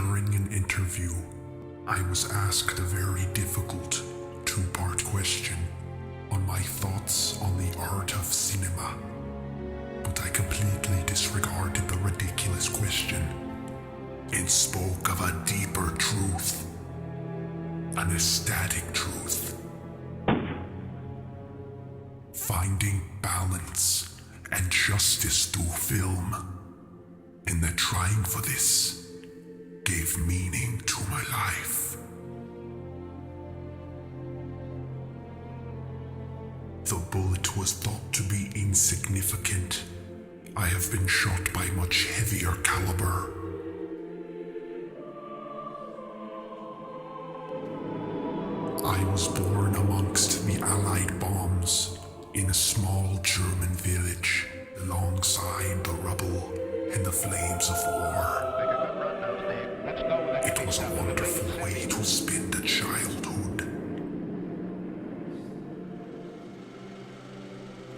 During an interview, I was asked a very difficult two-part question on my thoughts on the art of cinema, but I completely disregarded the ridiculous question and spoke of a deeper truth, an ecstatic truth. Finding balance and justice through film, and that trying for this gave meaning to my life. The bullet was thought to be insignificant. I have been shot by much heavier caliber. I was born amongst the Allied bombs in a small German village alongside the rubble and the flames of war. It was a wonderful way to spend a childhood.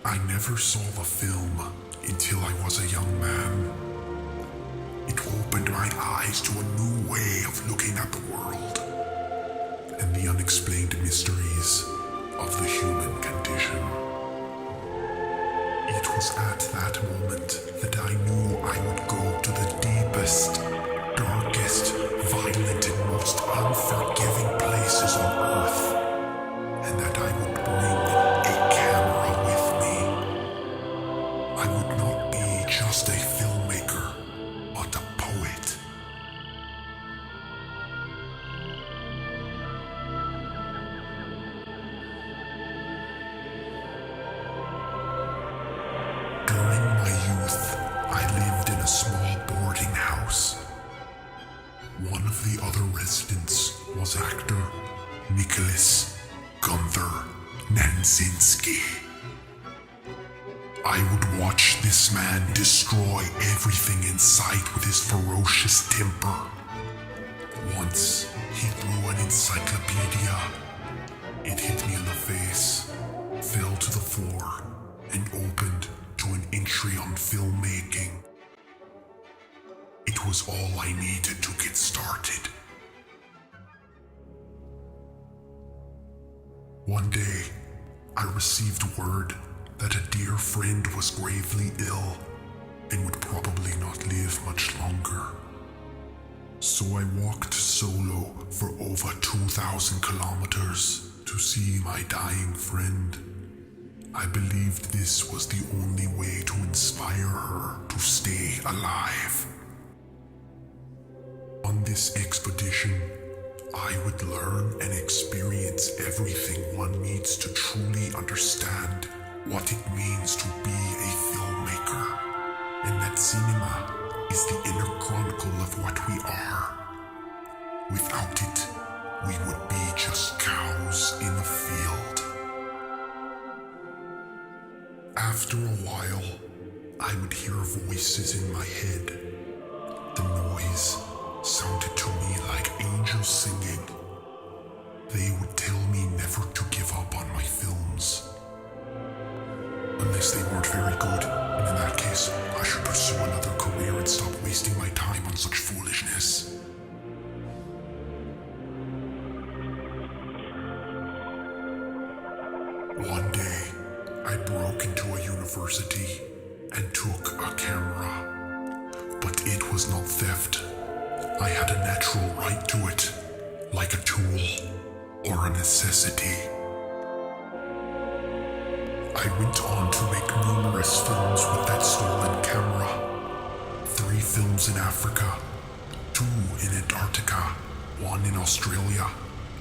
I never saw the film until I was a young man. It opened my eyes to a new way of looking at the world and the unexplained mysteries of the human condition. It was at that moment that I knew I would go to the deepest, darkest, violent, and most unforgiving places on earth, and that I would bring a camera with me. I would not be just a filmmaker, but a poet. During my youth, I lived in a small boarding house. One of the other residents was actor Nicholas Gunther Nanzinski. I would watch this man destroy everything in sight with his ferocious temper. Once, he threw an encyclopedia. It hit me in the face, fell to the floor, and opened to an entry on filmmaking. It was all I needed to get started. One day, I received word that a dear friend was gravely ill and would probably not live much longer. So I walked solo for over 2,000 kilometers to see my dying friend. I believed this was the only way to inspire her to stay alive. On this expedition, I would learn and experience everything one needs to truly understand what it means to be a filmmaker, and that cinema is the inner chronicle of what we are. Without it, we would be just cows in a field. After a while, I would hear voices in my head. The noise sounded to me like angels singing. They would tell me never to give up on my films. Unless they weren't very good, and in that case, I should pursue another career and stop wasting my time on such foolishness. One day, I broke into a university and took a camera. But it was not theft. I had a natural right to it, like a tool or a necessity. I went on to make numerous films with that stolen camera. 3 films in Africa, 2 in Antarctica, 1 in Australia,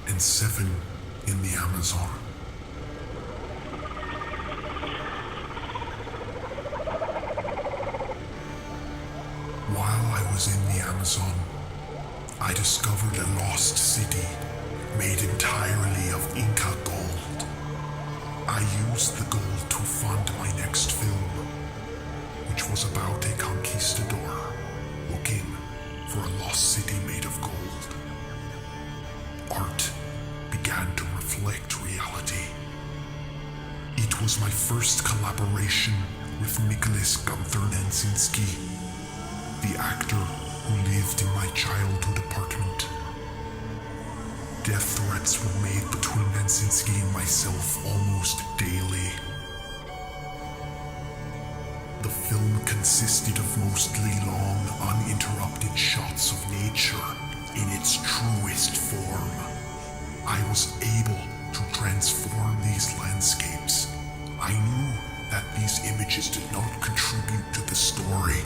and 7 in the Amazon. While I was in the Amazon, I discovered a lost city made entirely of Inca gold. I used the gold to fund my next film, which was about a conquistador looking for a lost city made of gold. Art began to reflect reality. It was my first collaboration with Nicholas Gunther Nanzinski, the actor who lived in my childhood apartment. Death threats were made between Nansinski and myself almost daily. The film consisted of mostly long, uninterrupted shots of nature in its truest form. I was able to transform these landscapes. I knew that these images did not contribute to the story,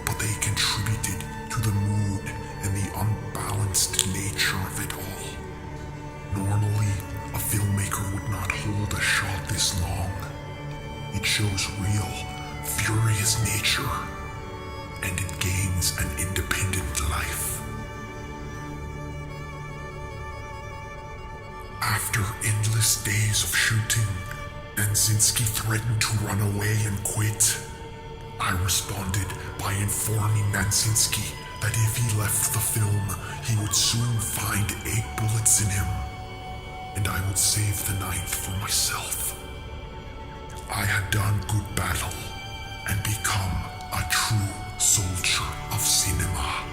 but they contributed to the mood and the unbalanced nature of it all. Normally, a filmmaker would not hold a shot this long. It shows real, furious nature, and it gains an independent life. After endless days of shooting, Nansinski threatened to run away and quit. I responded by informing Nansinski that if he left the film, he would soon find 8 bullets in him, and I would save the 9th for myself. I had done good battle and become a true soldier of cinema.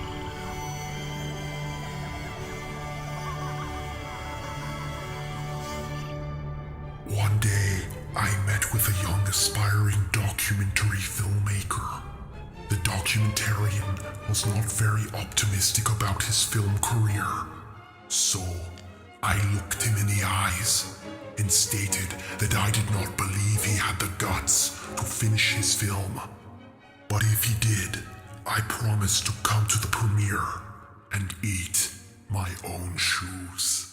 One day, I met with a young aspiring documentary filmmaker. The documentarian was not very optimistic about his film career, so I looked him in the eyes and stated that I did not believe he had the guts to finish his film. But if he did, I promised to come to the premiere and eat my own shoes.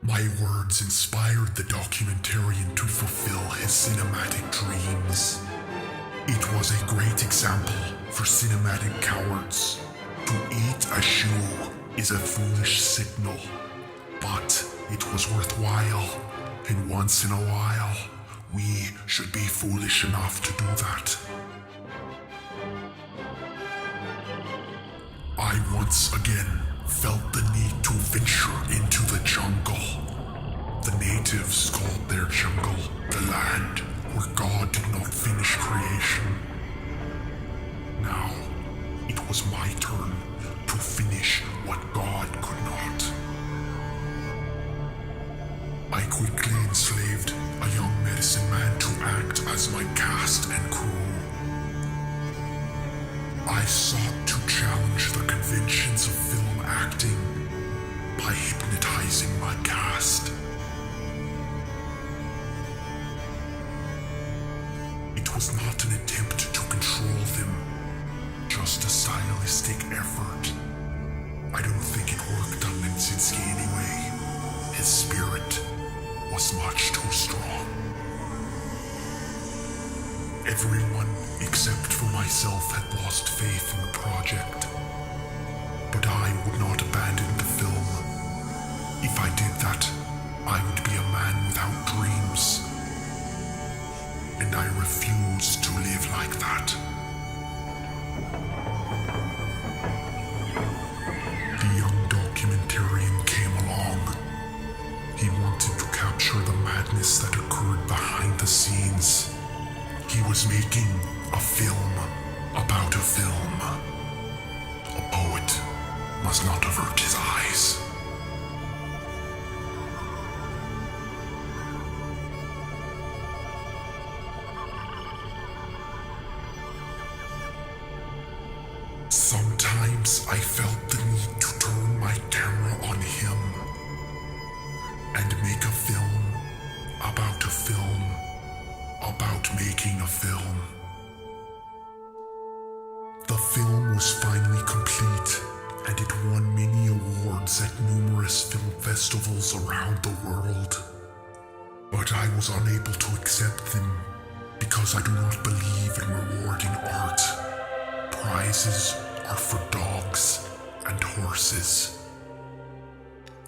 My words inspired the documentarian to fulfill his cinematic dreams. It was a great example for cinematic cowards. To eat a shoe is a foolish signal, but it was worthwhile, and once in a while, we should be foolish enough to do that. I once again felt the need to venture into the jungle. The natives called their jungle the land where God did not finish creation. Now, it was my turn to finish what God could not. I quickly enslaved a young medicine man to act as my cast and crew. I sought to challenge the conventions of film acting by hypnotizing my cast. It was not an attempt to control them, just a stylistic effort. I don't think it worked on Nansinski anyway. His spirit was much too strong. Everyone except for myself had lost faith in the project, but I would not abandon the film. If I did that, I would be a man without dreams, and I refused to live like that. The young documentarian came along. He wanted to capture the madness that occurred behind the scenes. He was making a film about a film. A poet must not avert his eyes. Sometimes I felt the need to turn my camera on him and make a film about a film about making a film. The film was finally complete, and it won many awards at numerous film festivals around the world. But I was unable to accept them because I do not believe in rewarding art. Prizes are for dogs and horses.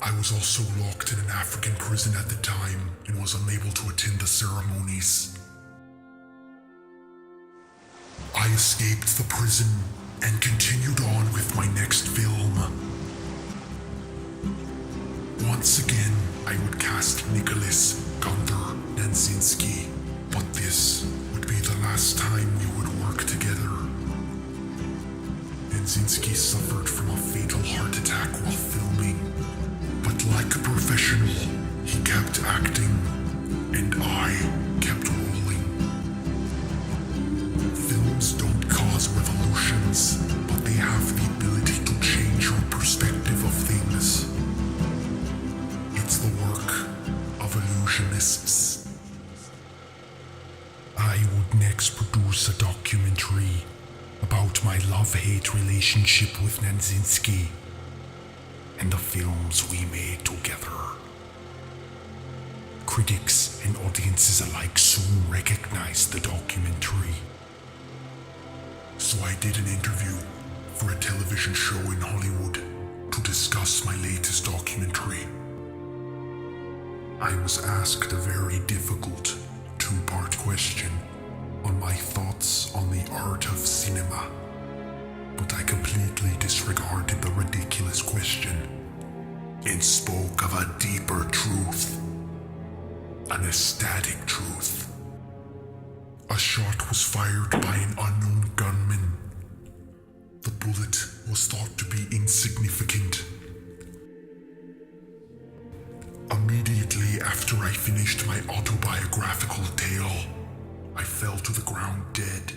I was also locked in an African prison at the time and was unable to attend the ceremonies. I escaped the prison and continued on with my next film. Once again, I would cast Nicholas Gunther Nansinski, but this would be the last time we would work together. Nanzinski suffered from a fatal heart attack while filming, but like a professional, he kept acting, and I kept rolling. Films don't cause revolutions, but they have the ability to change your perspective of things. It's the work of illusionists. I would next produce a documentary about my love-hate relationship with Nanzinski and the films we made together. Critics and audiences alike soon recognized the documentary. So I did an interview for a television show in Hollywood to discuss my latest documentary. I was asked a very difficult two-part question on my thoughts on the art of cinema, but I completely disregarded the ridiculous question and spoke of a deeper truth, an ecstatic truth. A shot was fired by an unknown gunman. The bullet was thought to be insignificant. Immediately after I finished my autobiographical tale, I fell to the ground dead.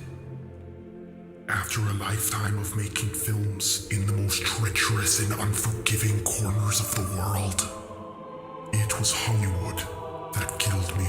After a lifetime of making films in the most treacherous and unforgiving corners of the world, it was Hollywood that killed me.